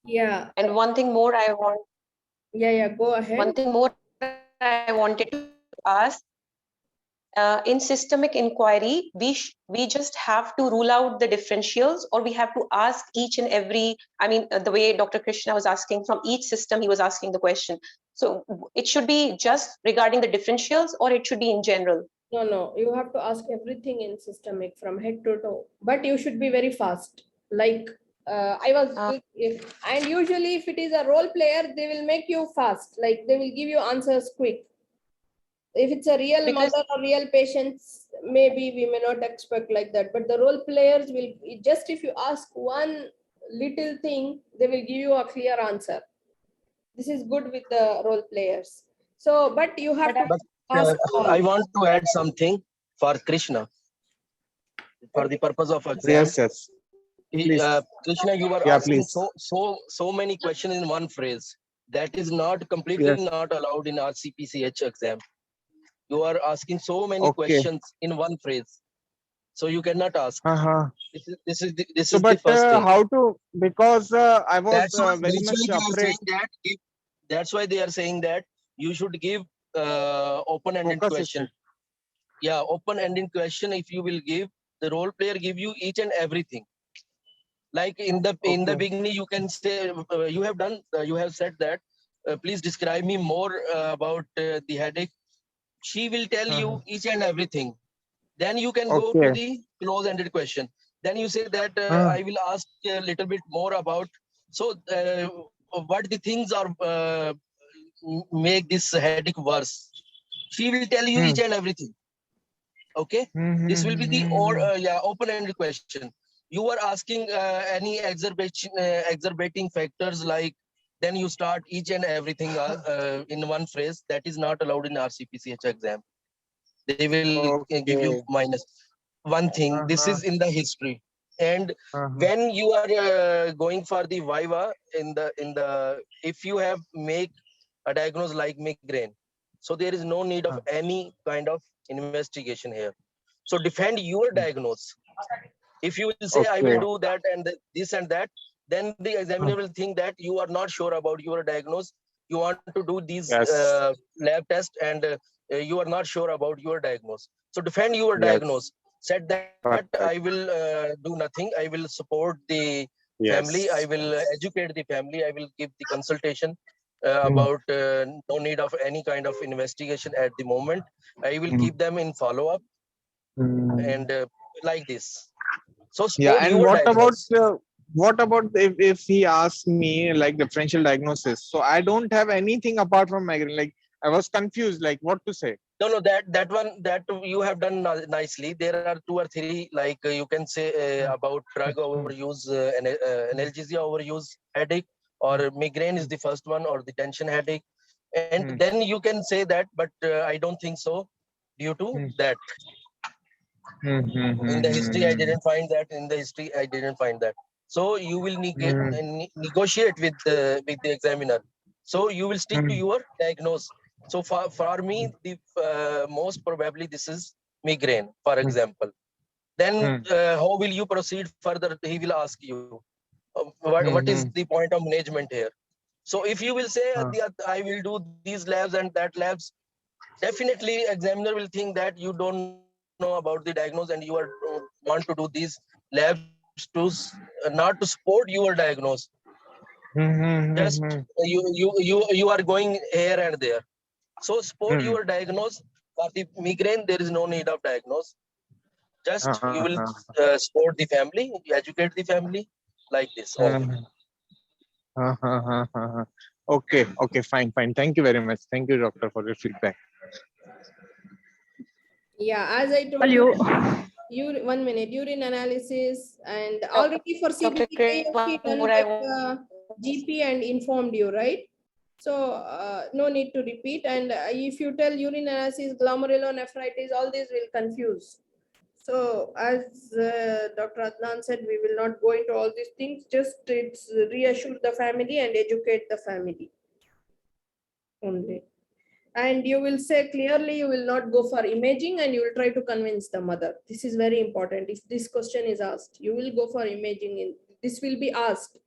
Yeah. And one thing more I want, Yeah, go ahead. one thing more I wanted to ask, in systemic inquiry, we just have to rule out the differentials, or we have to ask each and every, I mean, the way Dr. Krishna was asking from each system, he was asking the question. So it should be just regarding the differentials, or it should be in general? No, you have to ask everything in systemic from head to toe, but you should be very fast. Like I was, and usually if it is a role player, they will make you fast. Like they will give you answers quick. If it's a real Because mother or real patients, maybe we may not expect like that. But the role players will just, if you ask one little thing, they will give you a clear answer. This is good with the role players. So, but you have to But ask I all. want to add something for Krishna, for the purpose of exam. Yes. Please. Krishna, you were Yeah, asking please. so many questions in one phrase. That is not completely Yes. not allowed in RCPCH exam. You are asking so many Okay. questions in one phrase, so you cannot ask. This So, is the but first thing. how to? Because I was That's why, very much they are afraid. saying that. That's why they are saying that you should give open-ended Focus question. system. Yeah, open-ended question. If you will give, the role player give you each and everything. Like in the beginning, you can say you have said that. Please describe me more about the headache. She will tell you each and everything. Then you can go to Okay. the close-ended question. Then you say that I will ask a little bit more about. So what the things are make this headache worse? She will tell you each and everything. Okay, this will be the open-ended question. You are asking any exacerbating factors, like then you start each and everything in one phrase. That is not allowed in RCPCH exam. They will give you minus one thing. This is in the history. And when you are going for the viva in the if you have make a diagnosis like migraine, so there is no need of any kind of investigation here. So defend your diagnosis. If you will say I will do that and this and that, then the examiner will think that you are not sure about your diagnosis. You want to do these Yes. lab tests, and you are not sure about your diagnosis. So defend your diagnosis. Said that I will do nothing. I will support the family. I Yes. will educate the family. I will give the consultation about no need of any kind of investigation at the moment. I will keep them in follow up and like this. So Yeah, support and your diagnosis. what about if he asks me like differential diagnosis? So I don't have anything apart from migraine. Like I was confused, like what to say. No, that one that you have done nicely. There are 2 or 3, like you can say about drug overuse, analgesia overuse, headache, or migraine is the first one, or the tension headache, and then you can say that. But I don't think so, due to that. In the history, I didn't find that. In the history, I didn't find that. So you will negotiate with the examiner. So you will stick to your diagnosis. So for me, the most probably this is migraine, for example. Then how will you proceed further? He will ask you, what is the point of management here? So if you will say I will do these labs and that labs, definitely examiner will think that you don't know about the diagnosis, and you are want to do these labs to not to support your diagnosis. Just you are going here and there. So support your diagnosis. For the migraine, there is no need of diagnose. Just you will support the family, you educate the family, like this only. Okay, fine. Thank you very much. Thank you, doctor, for your feedback. Yeah, as I told you, 1 minute, urine analysis, and already for CBT, he done with GP and informed you, right? So no need to repeat. And if you tell urine analysis, glomerulonephritis, all these will confuse. So as Dr. Adnan said, we will not go into all these things. Just it's reassure the family and educate the family only. And you will say clearly you will not go for imaging, and you will try to convince the mother. This is very important. If this question is asked, you will go for imaging. This will be asked.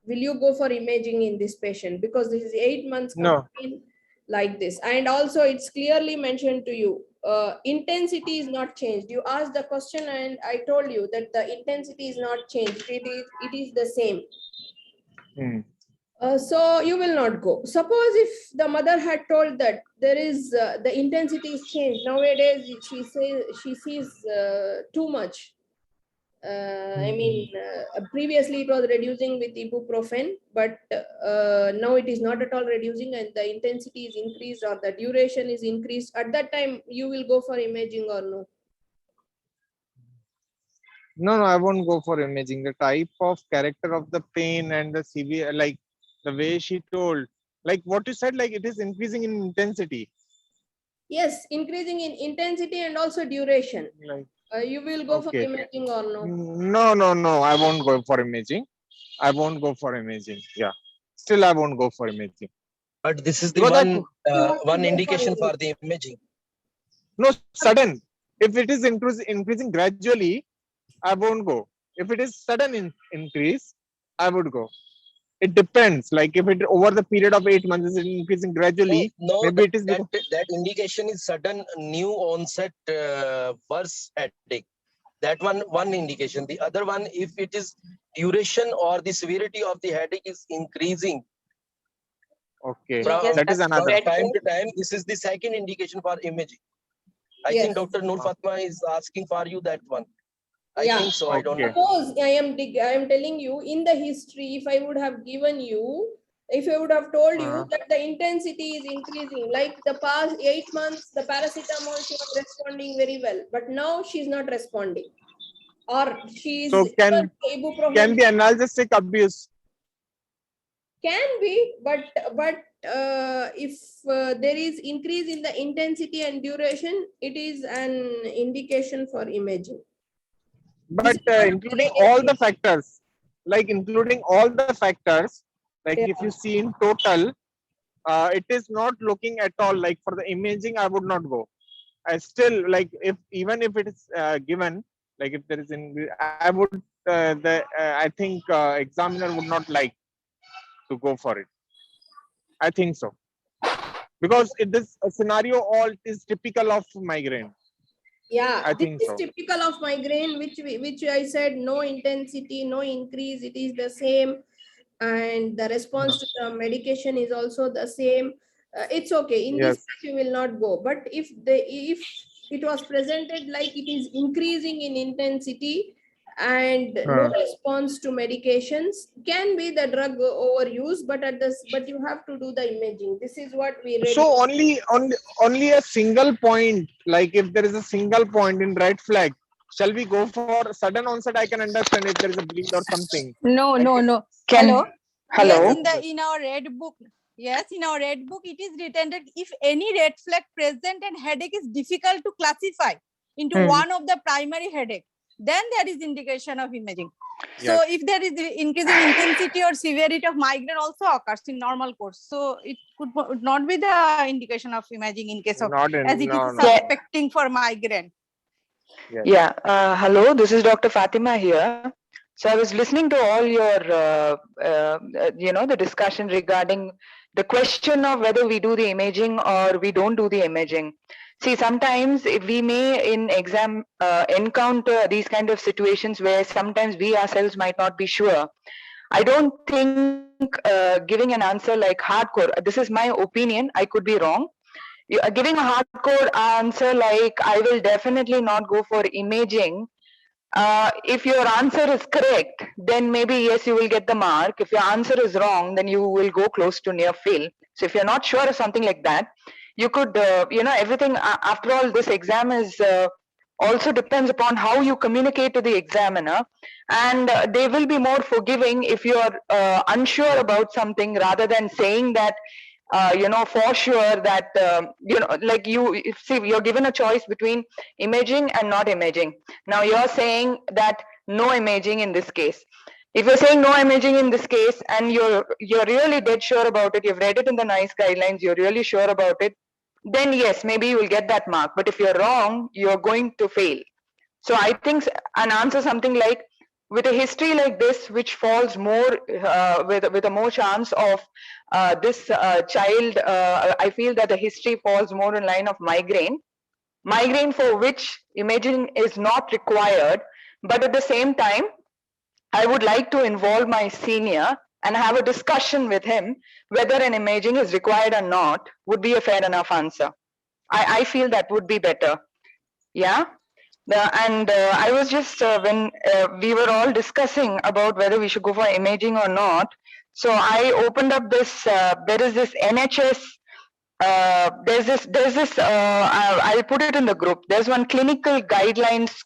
will you go for imaging in this patient? Because this is 8 months No. like this. And also it's clearly mentioned to you, intensity is not changed. You asked the question and I told you that the intensity is not changed. It is the same. So you will not go. Suppose if the mother had told that there is the intensity is changed. Nowadays she sees too much. I mean, previously it was reducing with ibuprofen, but now it is not at all reducing, and the intensity is increased or the duration is increased. At that time, you will go for imaging or no? No, I won't go for imaging. The type of character of the pain and the severe, like the way she told, like what you said, like it is increasing in intensity. Yes, increasing in intensity and also duration. Like, you will go for okay. imaging or no? No, I won't go for imaging. I won't go for imaging. Yeah, still I won't go for imaging. But this is the Because one indication for the imaging. No, sudden. If it is increasing gradually, I won't go. If it is sudden increase, I would go. It depends. Like if it over the period of 8 months is increasing gradually, No, maybe it is that indication is sudden new onset worse headache. That one indication. The other one, if it is duration or the severity of the headache is increasing. Okay, From, that is another. from time to time, this is the second indication for imaging. I think Dr. Noor Fatma is asking for you that one. I think so. I don't know. Suppose I am telling you in the history, if I would have given you, if I would have told you that the intensity is increasing, like the past 8 months, the paracetamol, she was responding very well, but now she's not responding. Or she is so can be analgesic abuse. Can be, but if there is increase in the intensity and duration, it is an indication for imaging. But including all the factors, like if you see in total, it is not looking at all like for the imaging, I would not go. I still like even if it is given, like if there is I would I think examiner would not like to go for it. I think so, because this scenario all is typical of migraine. Yeah, I this think is so. typical of migraine, which I said no intensity, no increase, it is the same, and the response to the medication is also the same. It's okay. In this case, you will not go. But if it was presented like it is increasing in intensity and no response to medications, can be the drug overuse, but you have to do the imaging. This is what we read. So only a single point, like if there is a single point in red flag, shall we go for sudden onset? I can understand if there is a bleed or something. No. Hello. Yes, in our red book. Yes, in our red book, it is written that if any red flag present and headache is difficult to classify into one of the primary headache, then there is indication of imaging. So if there is increasing intensity or severity of migraine also occurs in normal course, so it could not be the indication of imaging in case of as it is suspecting for migraine. Hello, this is Dr. Fatima here. So I was listening to all your, the discussion regarding the question of whether we do the imaging or we don't do the imaging. See, sometimes we may in exam encounter these kind of situations where sometimes we ourselves might not be sure. I don't think giving an answer like hardcore, this is my opinion, I could be wrong. Giving a hardcore answer like I will definitely not go for imaging. If your answer is correct, then maybe yes, you will get the mark. If your answer is wrong, then you will go close to near fail. So if you're not sure of something like that, you could, everything, after all, this exam is also depends upon how you communicate to the examiner, and they will be more forgiving if you're unsure about something rather than saying that, for sure that, like you're given a choice between imaging and not imaging. Now you're saying that no imaging in this case. If you're saying no imaging in this case and you're really dead sure about it, you've read it in the NICE guidelines, you're really sure about it, then yes, maybe you will get that mark. But if you're wrong, you're going to fail. So I think an answer something like, with a history like this, which falls more with a more chance of this child, I feel that the history falls more in line of migraine for which imaging is not required, but at the same time, I would like to involve my senior and have a discussion with him whether an imaging is required or not would be a fair enough answer. I feel that would be better. Yeah. I was just, when we were all discussing about whether we should go for imaging or not, so I opened up this, there is this NHS, I'll put it in the group. There's one clinical guidelines,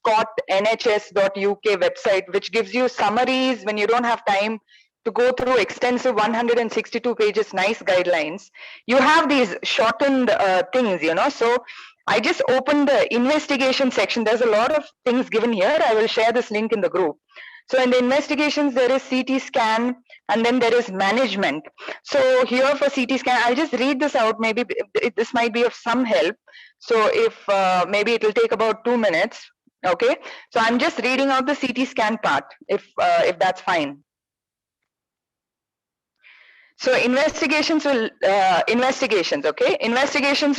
NHS.uk website, which gives you summaries when you don't have time to go through extensive 162 pages, nice guidelines. You have these shortened things, you know. So I just opened the investigation section. There's a lot of things given here. I will share this link in the group. So in the investigations, there is CT scan, and then there is management. So here for CT scan, I'll just read this out. Maybe this might be of some help. So if maybe it will take about 2 minutes. Okay. So I'm just reading out the CT scan part, if that's fine. So investigations will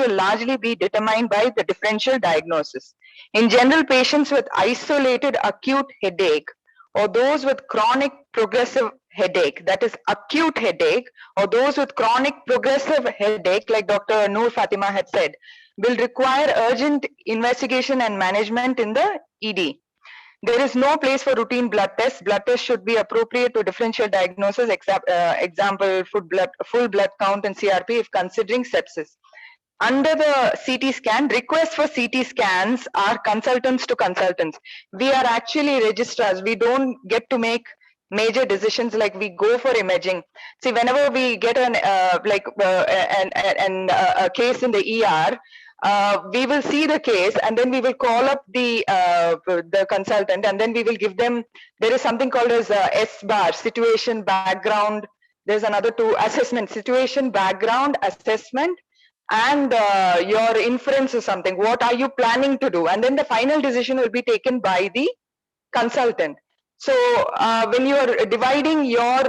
largely be determined by the differential diagnosis. In general, patients with isolated acute headache or those with chronic progressive headache, that is acute headache, or those with chronic progressive headache, like Dr. Noor Fatima had said, will require urgent investigation and management in the ED. There is no place for routine blood tests. Blood tests should be appropriate to differential diagnosis, example, full blood count and CRP if considering sepsis. Under the CT scan, requests for CT scans are consultants to consultants. We are actually registrars. We don't get to make major decisions like we go for imaging. See, whenever we get a case in the ER, we will see the case and then we will call up the consultant, and then we will give them, there is something called as S-bar, situation, background. There's another two, assessment, situation, background, assessment, and your inference or something. What are you planning to do? And then the final decision will be taken by the consultant. So when you are dividing your,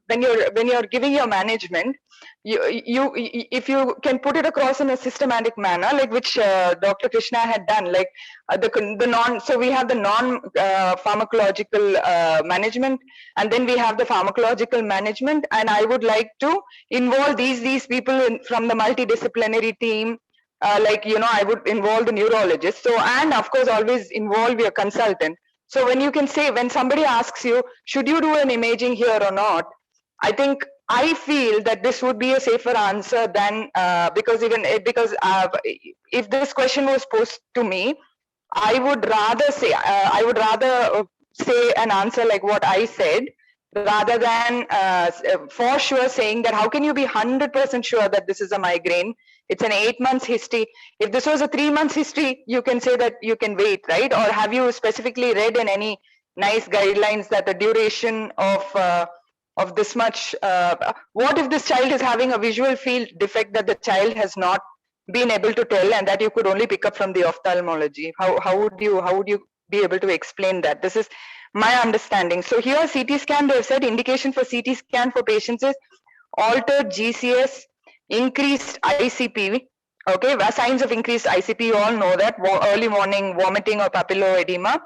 when you're giving your management, if you can put it across in a systematic manner, like which Dr. Krishna had done, like so we have the non-pharmacological management, and then we have the pharmacological management, and I would like to involve these people from the multidisciplinary team, like, you know, I would involve the neurologist. So, and of course, always involve your consultant. So when you can say, when somebody asks you, should you do an imaging here or not? I feel that this would be a safer answer than, because if this question was posed to me, I would rather say an answer like what I said, rather than for sure saying that how can you be 100% sure that this is a migraine? It's an 8 months history. If this was a 3 months history, you can say that you can wait, right? Or have you specifically read in any nice guidelines that the duration of this much, what if this child is having a visual field defect that the child has not been able to tell, and that you could only pick up from the ophthalmology? How would you be able to explain that? This is my understanding. So here CT scan, they have said indication for CT scan for patients is altered GCS, increased ICP. Okay, signs of increased ICP, you all know that, early morning vomiting or papilloedema,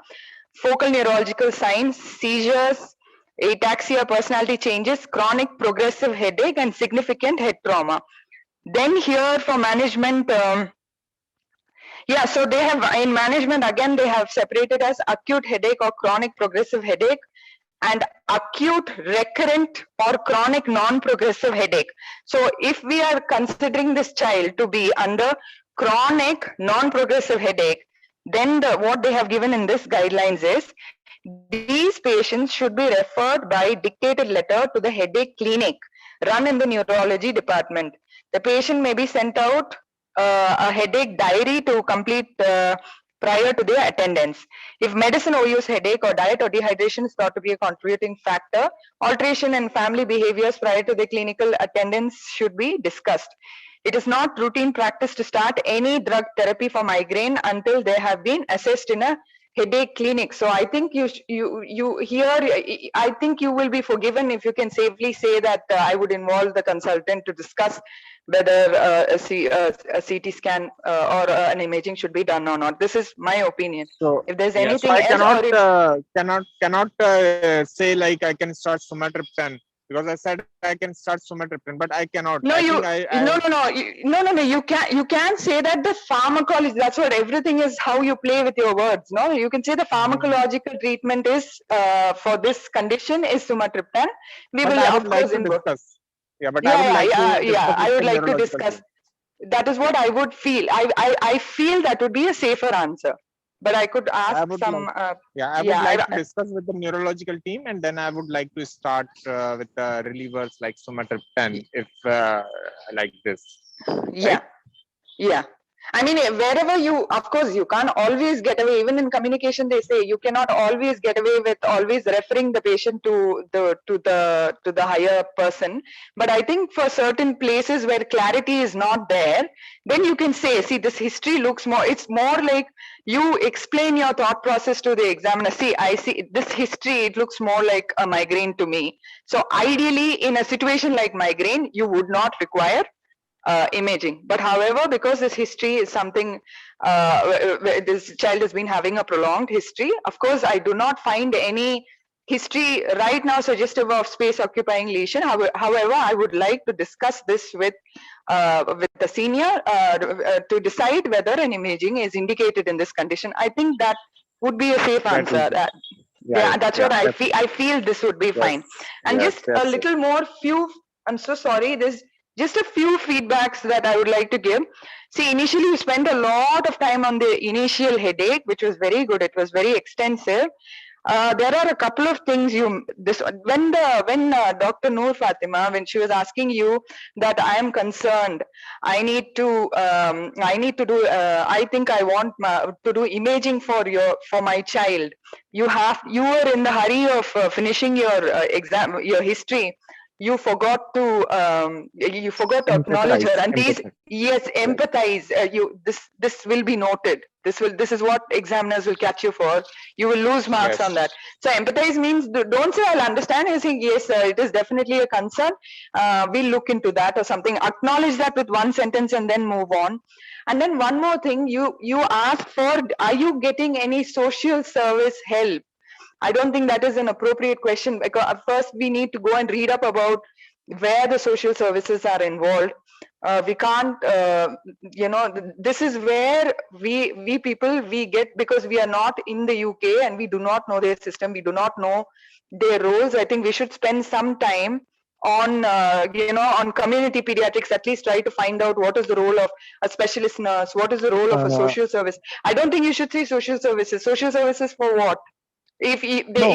focal neurological signs, seizures, ataxia, personality changes, chronic progressive headache, and significant head trauma. Then here for management, yeah, so they have, in management, again, they have separated as acute headache or chronic progressive headache, and acute recurrent or chronic non-progressive headache. So if we are considering this child to be under chronic non-progressive headache, then what they have given in this guidelines is these patients should be referred by dictated letter to the headache clinic run in the neurology department. The patient may be sent out a headache diary to complete prior to their attendance. If medicine overuse headache or diet or dehydration is thought to be a contributing factor, alteration in family behaviors prior to the clinical attendance should be discussed. It is not routine practice to start any drug therapy for migraine until they have been assessed in a headache clinic. So I think you here, I think you will be forgiven if you can safely say that I would involve the consultant to discuss whether a CT scan or an imaging should be done or not. This is my opinion. So If there's yeah, anything so I else, cannot say like I can start Sumatriptan, because I said I can start Sumatriptan, but I cannot. No, no. You can say that the pharmacology. That's what everything is. How you play with your words. No, you can say the pharmacological treatment is for this condition is Sumatriptan. We will I of would like course to involve. discuss. Yeah, but I would like to discuss I with would the like to neurological discuss. team. That is what I would feel. I feel that would be a safer answer. But I could ask I would some. I would like to discuss with the neurological team, and then I would like to start with the relievers like Sumatriptan, if like this. Yeah. Right? Yeah. I mean, wherever you, of course, you can't always get away. Even in communication, they say you cannot always get away with always referring the patient to the higher person. But I think for certain places where clarity is not there, then you can say, see, this history looks more. It's more like you explain your thought process to the examiner. See, I see this history. It looks more like a migraine to me. So ideally, in a situation like migraine, you would not require imaging. But however, because this history is something, where this child has been having a prolonged history, of course, I do not find any history right now suggestive of space occupying lesion. However, I would like to discuss this with the senior to decide whether an imaging is indicated in this condition. I think that would be a safe answer. That's what I feel. I feel this would be fine. And just a little more I'm so sorry. There's just a few feedbacks that I would like to give. See, initially you spent a lot of time on the initial headache, which was very good. It was very extensive. There are a couple of things when Dr. Noor Fatima, when she was asking you that I am concerned, I think I want to do imaging for my child. You were in the hurry of finishing your exam, your history. You forgot to acknowledge her, and empathize. This will be noted. This is what examiners will catch you for. You will lose marks on that. So empathize means don't say I'll understand. You think yes, it is definitely a concern. We'll look into that or something. Acknowledge that with one sentence and then move on. And then one more thing, you ask for, are you getting any social service help? I don't think that is an appropriate question, because first we need to go and read up about where the social services are involved. We can't, this is where we people get, because we are not in the UK and we do not know their system, we do not know their roles. I think we should spend some time on on community pediatrics, at least try to find out what is the role of a specialist nurse, what is the role of a social service. I don't think you should say social services. Social services for what? If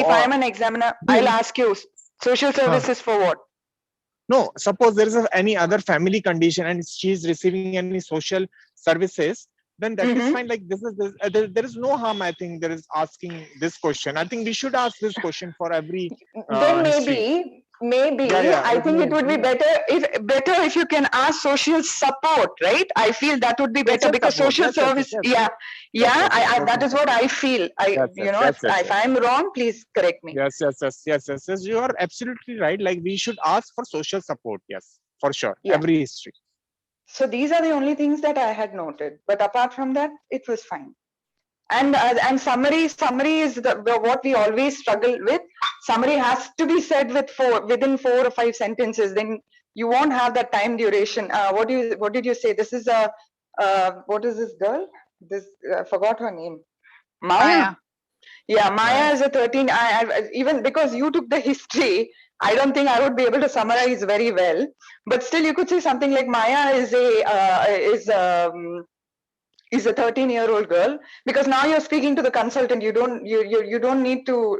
I am an examiner, I'll ask you, social services for what? No, suppose there is any other family condition and she is receiving any social services, then that is fine. Like there is no harm. I think there is asking this question. I think we should ask this question for every. Then maybe I think it would be better if you can ask social support, right? I feel that would be better, because social service. That is what I feel. If I'm wrong, please correct me. Yes. You are absolutely right. Like we should ask for social support. Yes, for sure. Every history. So these are the only things that I had noted. But apart from that, it was fine. And summary is what we always struggle with. Summary has to be said within 4 or 5 sentences. Then you won't have that time duration. What did you say? This is what is this girl? I forgot her name. Maya. Yeah, Maya is a 13. Even because you took the history, I don't think I would be able to summarize very well. But still, you could say something like Maya is a 13-year-old girl, because now you're speaking to the consultant. You don't need to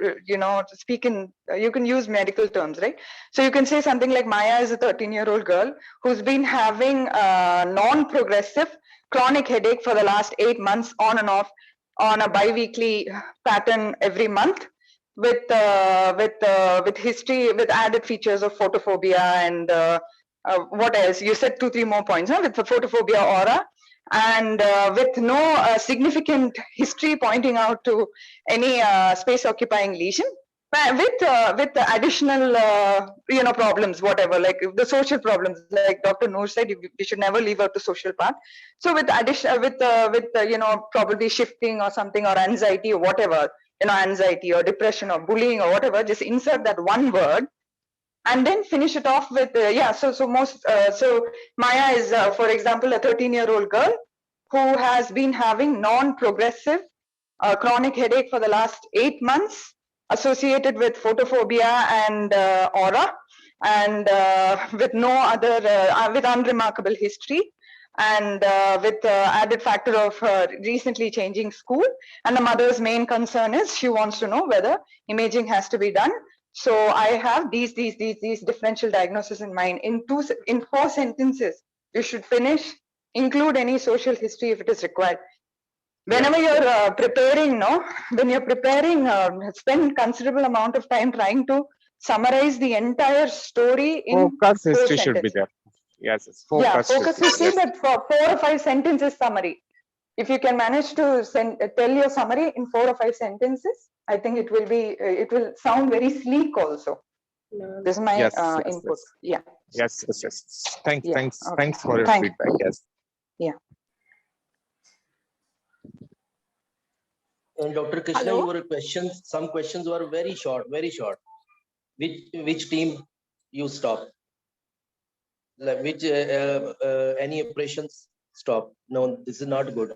speak in, you can use medical terms, right? So you can say something like Maya is a 13-year-old girl who's been having non-progressive chronic headache for the last 8 months, on and off, on a bi-weekly pattern every month, with history, with added features of photophobia and what else? You said 2-3 more points, huh? With the photophobia, aura, and with no significant history pointing out to any space occupying lesion, but with the additional problems, whatever, like the social problems, like Dr. Noor said, we should never leave out the social part. So with addition with probably shifting or something, or anxiety or whatever, anxiety or depression or bullying or whatever, just insert that one word and then finish it off with so Maya is for example a 13-year-old girl who has been having non-progressive chronic headache for the last 8 months, associated with photophobia and aura, and with no other with unremarkable history, and with added factor of recently changing school. And the mother's main concern is she wants to know whether imaging has to be done. So I have these differential diagnoses in mind. In 4 sentences you should finish, include any social history if it is required. Whenever you're preparing, when you're preparing, spend considerable amount of time trying to summarize the entire story in Focus 4 history should sentences. be there. Yes, Yeah, focus focus history, but for 4 or 5 sentences summary. If you can manage to tell your summary in 4 or 5 sentences, I think it will be, it will sound very sleek also. This is my input. Yeah. Yes. Thanks Okay. for your Thank feedback. Yes. Yeah. And Dr. Krishna, Hello? your questions, some questions were very short, very short. Which team you stop? Like which any operations stop? No, this is not good.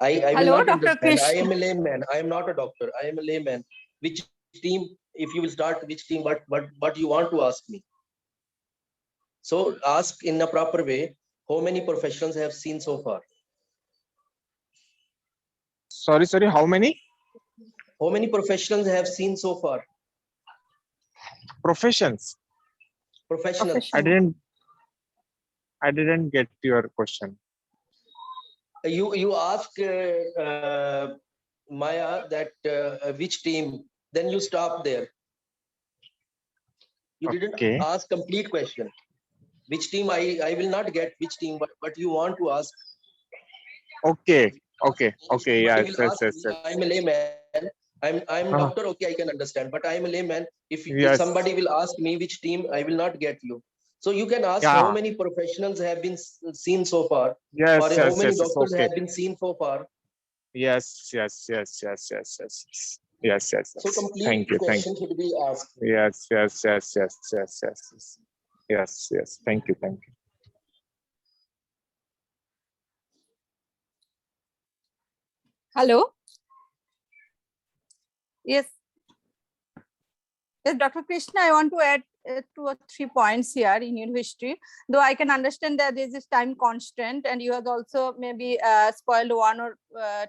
I will Hello, not Dr. understand. I Krishna. am a layman. I am not a doctor. I am a layman. Which team? If you will start which team, what you want to ask me? So ask in a proper way. How many professionals have seen so far? Sorry. How many? How many professionals have seen so far? Professions. Professionals. I didn't get your question. You ask Maya that which team, then you stop there. You didn't ask complete question. Which team? I will not get which team, but you want to ask. Okay. Yes. I'm a layman. I'm doctor. Okay, I can understand. But I'm a layman. If somebody will ask me which team, I will not get you. So you can ask how many professionals have been seen so far, or how many doctors have been seen so far. Yes. So complete question should be asked. Yes. Thank you. Hello? Yes. Yes, Dr. Krishna, I want to add 2 or 3 points here in your history, though I can understand that there is this time constraint and you have also maybe spoiled 1 or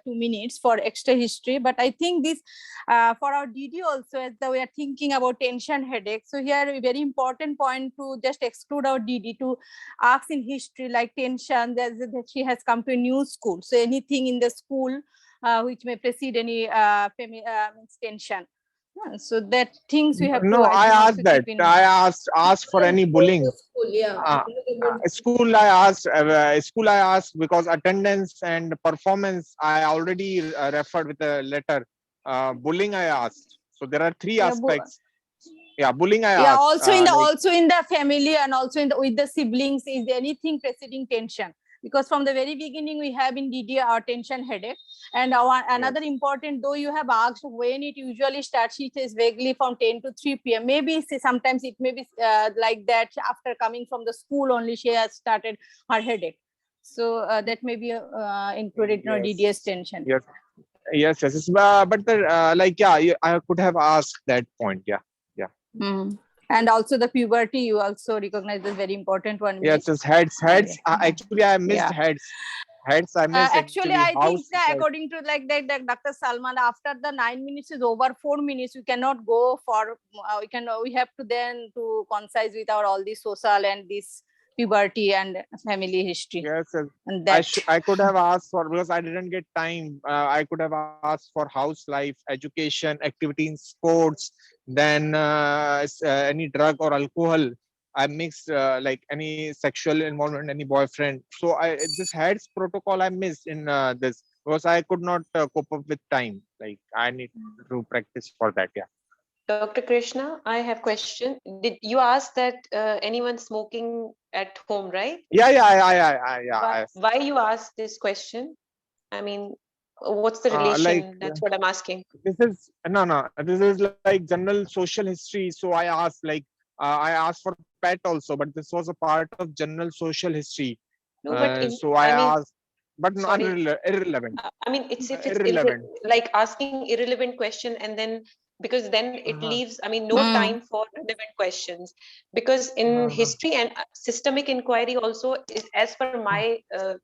2 minutes for extra history, but I think this for our DD also, as we are thinking about tension headache. So here a very important point to just exclude our DD to ask in history like tension, that she has come to a new school. So anything in the school which may precede any tension. So that things we have to. No, I asked that. I asked for any bullying. School I asked because attendance and performance I already referred with a letter. Bullying I asked. So there are 3 aspects. Bullying I asked. Also in the family and also with the siblings, is there anything preceding tension? Because from the very beginning we have in DD our tension headache, and another important, though you have asked when it usually starts, it is vaguely from 10 to 3 p.m. Maybe sometimes it may be like that after coming from the school only she has started her headache. So that may be included in our DDS tension. Yes. But I could have asked that point. And also the puberty, you also recognize is very important one. Yes, heads. Actually, I missed heads. Heads, I missed. Actually, I think that according to like that Dr. Salman, after the 9 minutes is over, 4 minutes, we cannot go for. We have to then to concise with our all this social and this puberty and family history. Yes, and that I could have asked for, because I didn't get time. I could have asked for house life, education, activity in sports, then any drug or alcohol, I mixed like any sexual involvement, any boyfriend. So this heads protocol I missed in this because I could not cope up with time. Like I need to practice for that. Yeah. Dr. Krishna, I have question. Did you ask that anyone smoking at home, right? Yeah. Why you asked this question? I mean, what's the relation? Like That's what I'm asking. this is no. This is like general social history. So I asked like I asked for pet also, but this was a part of general social history. No, but So I asked, but not sorry. irrelevant. I mean, it's if it's Irrelevant. like asking irrelevant question, and then because then it leaves, I mean, no time for relevant questions. Because in history and systemic inquiry also, is, as per my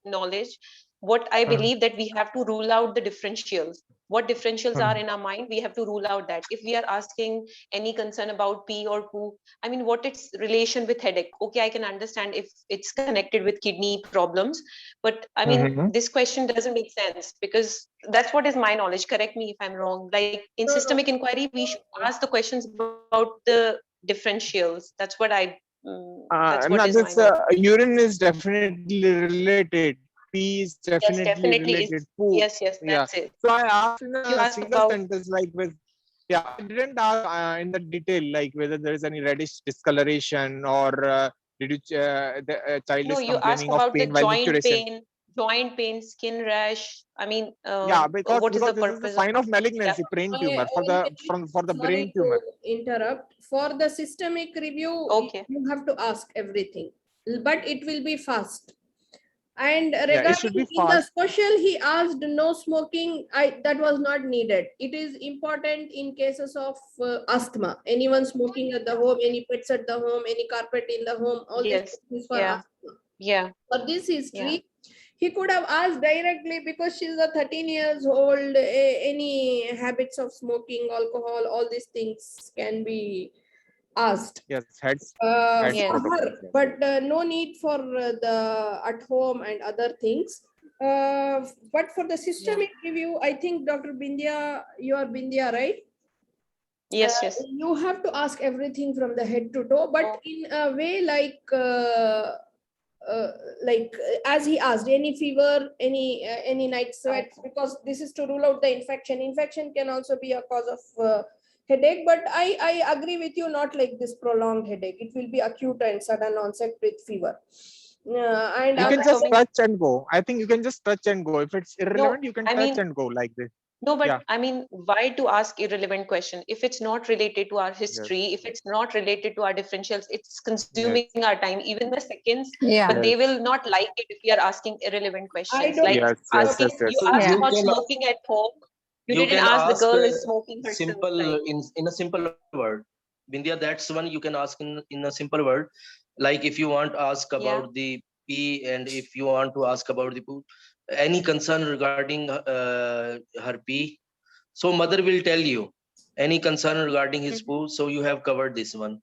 knowledge, what I believe that we have to rule out the differentials. What differentials are in our mind, we have to rule out that. If we are asking any concern about pee or poo, I mean, what its relation with headache? Okay, I can understand if it's connected with kidney problems, but I mean, this question doesn't make sense because that's what is my knowledge. Correct me if I'm wrong. Like in systemic inquiry, we should ask the questions about the differentials. That's what I. That's what is my knowledge. Urine is definitely related. Pee is Yes, definitely definitely related. is. Poo. Yes, Yeah. that's it. So I asked in You a asked single about. sentence, like with, yeah, I didn't ask in the detail, like whether there is any reddish discoloration or did you, the child No, is you asked complaining of about the pain while maturation. joint pain, skin rash. I mean, Yeah, because what is the this is the purpose of? sign of Yeah. malignancy, brain tumor for the brain Sorry tumor. to interrupt. For the systemic review, Okay. you have to ask everything, but it will be fast. And Yeah, it should regarding be in the fast. social, he asked no smoking. That was not needed. It is important in cases of asthma. Anyone smoking at the home, any pets at the home, any carpet in the home, all Yes. this is for Yeah. asthma. Yeah. For this history, he could have asked directly because she's a 13 years old. Any habits of smoking, alcohol, all these things can be asked. Yes, heads For protocol. her, but no need for the at home and other things. But for the systemic review, I think Dr. Bindya, you are Bindya, right? Yes. Yes. You have to ask everything from the head to toe, but in a way like as he asked, any fever, any night sweats, because this is to rule out the infection. Infection can also be a cause of headache, but I agree with you, not like this prolonged headache. It will be acute and sudden onset with fever. And You can just touch and go. I think you can just touch and go. If it's irrelevant, you can touch and go like this. No, but I mean, why to ask irrelevant question? If it's not related to our history, if it's not related to our differentials, it's consuming our time, even the seconds. Yeah. But they will not like it if we are asking irrelevant questions. Like asking, you So asked you about can- smoking at home. You You didn't can ask the ask girl is smoking herself. simple Like. in a simple word. Bindya, that's one you can ask in a simple word. Like if you want to ask about the pee, and if you want to ask about the poo, any concern regarding her pee, so mother will tell you any concern regarding his poo. So you have covered this one.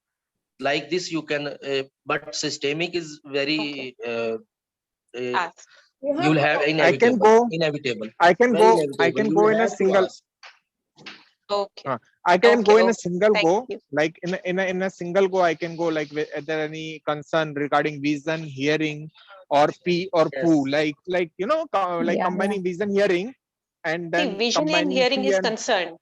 Like this you can, but systemic is very. You will have inevitable. I can Very go. inevitable. I can You go will in a have to single. ask. Okay. I can go in a single Thank go. you. Like in a single go, I can go. Like, is there any concern regarding vision, hearing, or pee or poo? Like like combining vision, hearing, and See, then vision and combining hearing pee is and. concerned.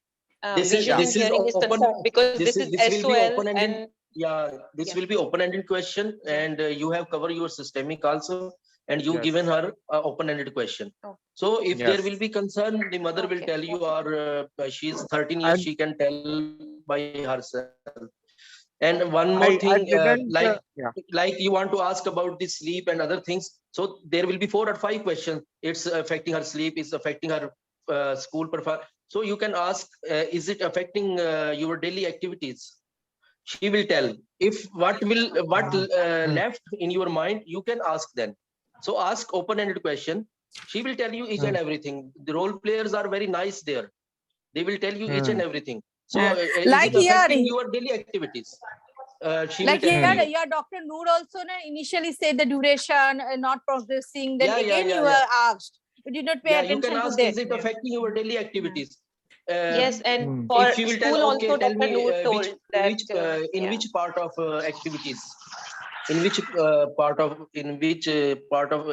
This Vision and is hearing is open. concerned because This this is will be SOL open-ended. and This will be open-ended question, and you have covered your systemic also, and you Yes. given her open-ended question. So if there will be concern, the mother will tell you, or she's 13 years, she can tell by herself. And one more I thing, didn't. like you want to ask about the sleep and other things. So there will be 4 or 5 questions. It's affecting her sleep. It's affecting her school performance. So you can ask, is it affecting your daily activities? She will tell. If what left in your mind, you can ask then. So ask open-ended question. She will tell you each and everything. The role players are very nice there. They will tell you each and everything. So is it affecting your daily activities? She will tell you. Yeah, Dr. Noor also initially said the duration not progressing. Then again you were asked. You did not pay attention you can ask, to that. is it affecting your daily activities? yes, and for If she will school tell, also okay, tell Dr. me Noor told that which part of activities. in which part of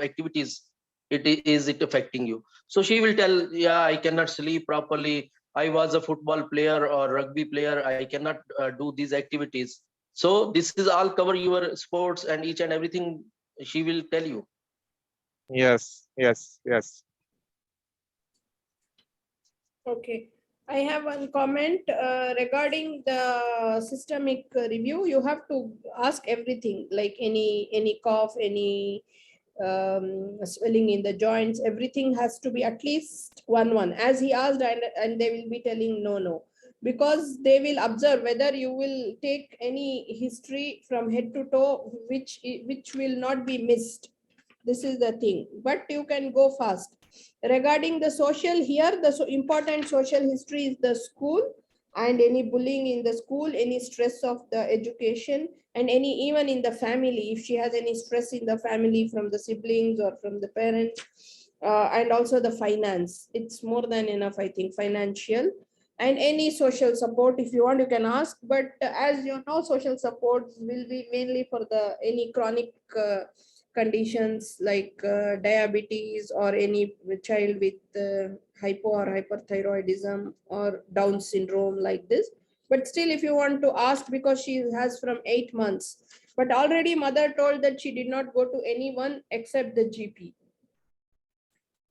activities it affecting you. So she will tell, yeah, I cannot sleep properly, I was a football player or rugby player, I cannot do these activities. So this is all cover your sports and each and everything she will tell you. Yes, yes, yes. Okay. I have one comment regarding the systemic review. You have to ask everything, like any cough, any swelling in the joints, everything has to be at least one. As he asked, and they will be telling no, because they will observe whether you will take any history from head to toe, which will not be missed. This is the thing, but you can go fast. Regarding the social, here the important social history is the school, and any bullying in the school, any stress of the education, and any even in the family, if she has any stress in the family from the siblings or from the parents, and also the finance. It's more than enough, I think, financial. And any social support, if you want, you can ask. But as you know, social supports will be mainly for the any chronic conditions like diabetes, or any child with hypo or hyperthyroidism or Down syndrome, like this. But still, if you want to ask, because she has from 8 months, but already mother told that she did not go to anyone except the GP.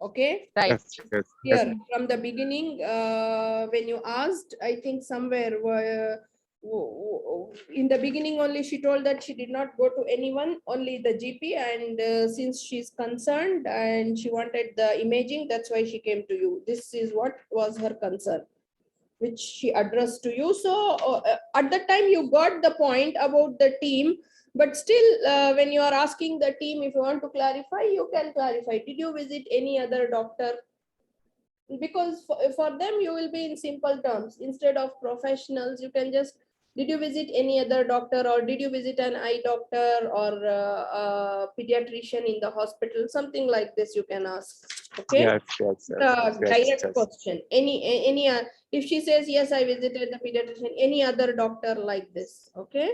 Okay. Right. Yes, yes, yes. Here from the beginning, when you asked, I think somewhere in the beginning only she told that she did not go to anyone, only the GP, and since she's concerned and she wanted the imaging, that's why she came to you. This is what was her concern, which she addressed to you. So at the time you got the point about the team, but still when you are asking the team, if you want to clarify, you can clarify. Did you visit any other doctor? Because for them you will be in simple terms. Instead of professionals, you can just, did you visit any other doctor, or did you visit an eye doctor, or a pediatrician in the hospital? Something like this you can ask. Okay. Yes, yes, yes, The yes, direct yes. question. Any if she says yes, I visited the pediatrician, any other doctor, like this. Okay.